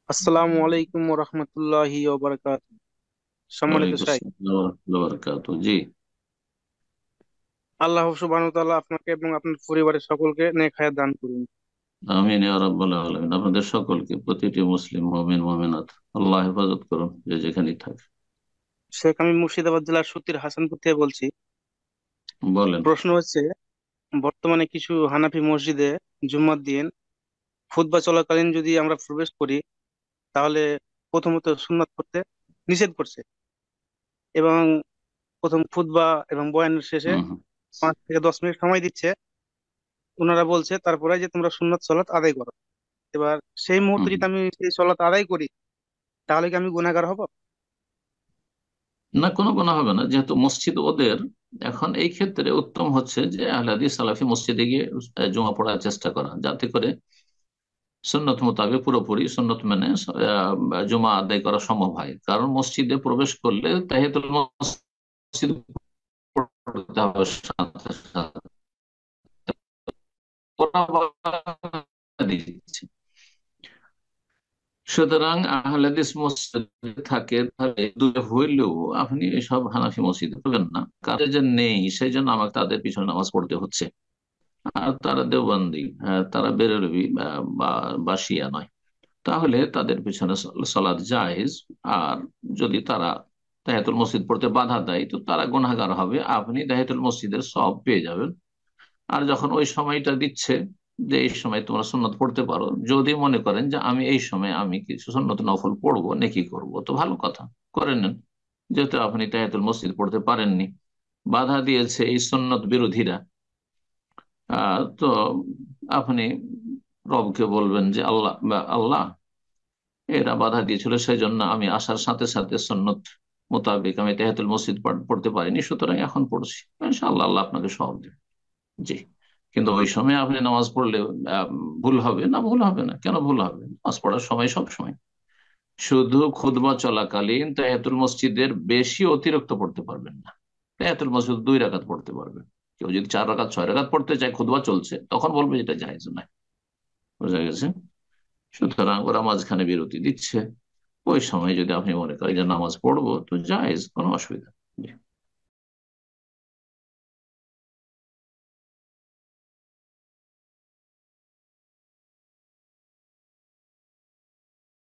আসসালামু আলাইকুম রহমতুল্লাহি ওবরাকাতুহু। সম্মানিত ওয়ালাইকুম শাইখ, আসসালাম ওয়া রাহমাতুল্লাহি ওয়া বারাকাতুহু। জি। আল্লাহ সুবহানাহু ওয়া তাআলা আপনাকে এবং আপনার পরিবারের সকলকে নেক হায়াত দান করুন। আমিন ইয়া রাব্বাল আলামিন। আপনাদের সকলকে, প্রতিটি মুসলিম মুমিন মুমিনাত আল্লাহ হেফাজত করুন, যে যেখানেই থাকে। শেখ, আমি মুর্শিদাবাদ জেলার সুতির হাসানপুর থেকে বলছি। বলেন। প্রশ্ন হচ্ছে, বর্তমানে কিছু হানাফি মসজিদে জুম্মার দিন খুতবা চলাকালীন যদি আমরা প্রবেশ করি, তাহলে প্রথমত সুন্নাত করতে নিষেধ করছে, এবং প্রথম খুতবা এবং বয়ানের শেষে হুম হুম 5 থেকে 10 মিনিট সময় দিচ্ছে। ওনারা বলছে তারপরে যে তোমরা সুন্নাত সালাত আদায় করো। এবার সেই মুহূর্তে হুম যদি হুম। আমি সেই সালাত আদায় করি, তাহলে কি আমি গুনাহগার হব? না, কোনো গুনাহ হবে না, যেহেতু মসজিদ ওদের। এখন এই ক্ষেত্রে উত্তম হচ্ছে যে আহলে হাদিস সালাফি মসজিদে গিয়ে জুমা পড়ার চেষ্টা করা, যাতে করে সুন্নত মোতাবেক পুরোপুরি সুন্নত মেনে জুমা আদায় করা সম্ভব হয়। কারণ মসজিদে প্রবেশ করলে তাহিয়াতুল মসজিদ পড়তে হবে সাথে সাথে। ওরা বাধা দিচ্ছে। সুতরাং আহলে হাদিস মসজিদে থাকে, তাহলে দূরে হইলেও আপনি এসব হানাফি মসজিদে করবেন না। কাজে যে নেই সেই জন্য আমাকে তাদের পিছনে নামাজ পড়তে হচ্ছে। আর তারা দেওবন্দি, তারা বেরেলভি বা শিয়া নয়। তাহলে তাদের পিছনে সলাৎ জায়েজ। আর যদি তারা তাহিয়াতুল মসজিদ পড়তে বাধা দেয়, তো তারা গুনাহগার হবে, আপনি তাহিয়াতুল মসজিদের সব পেয়ে যাবেন। আর যখন ওই সময়টা দিচ্ছে যে এই সময় তোমরা সুন্নত পড়তে পারো, যদি মনে করেন যে আমি এই সময় আমি কিছু সুন্নত নফল পড়বো, নেকি করব, তো ভালো কথা, করে নেন। যেহেতু আপনি তাহিয়াতুল মসজিদ পড়তে পারেননি, বাধা দিয়েছে এই সুন্নত বিরোধীরা, তো আপনি রবকে বলবেন যে আল্লাহ, আল্লাহ, এরা বাধা দিয়েছিল, সেই জন্য আমি আসার সাথে সাথে সুন্নত মোতাবেক আমি তাহিয়াতুল মসজিদ পড়তে পারিনি, সুতরাং এখন পড়ছি। ইনশাআল্লাহ আল্লাহ আপনাকে সওয়াব দেবে। জি। কিন্তু ওই সময় আপনি নামাজ পড়লে আহ, ভুল হবে না? ভুল হবে না, কেন ভুল হবে? নামাজ পড়ার সময় সব সময়। শুধু খুতবা চলাকালীন তাহিয়াতুল মসজিদের বেশি অতিরিক্ত পড়তে পারবেন না। তাহিয়াতুল মসজিদ 2 রাকাত পড়তে পারবেন। কেউ যদি 4 রাকাত 6 রাকাত পড়তে চায়, খুতবা চলছে, তখন বলবে যেটা জায়েজ নাই। বোঝা গেছে? সুতরাং ওরা মাঝখানে বিরতি দিচ্ছে, ওই সময় যদি আপনি মনে করেন যে নামাজ পড়বো, তো জায়েজ, কোনো অসুবিধা নেই।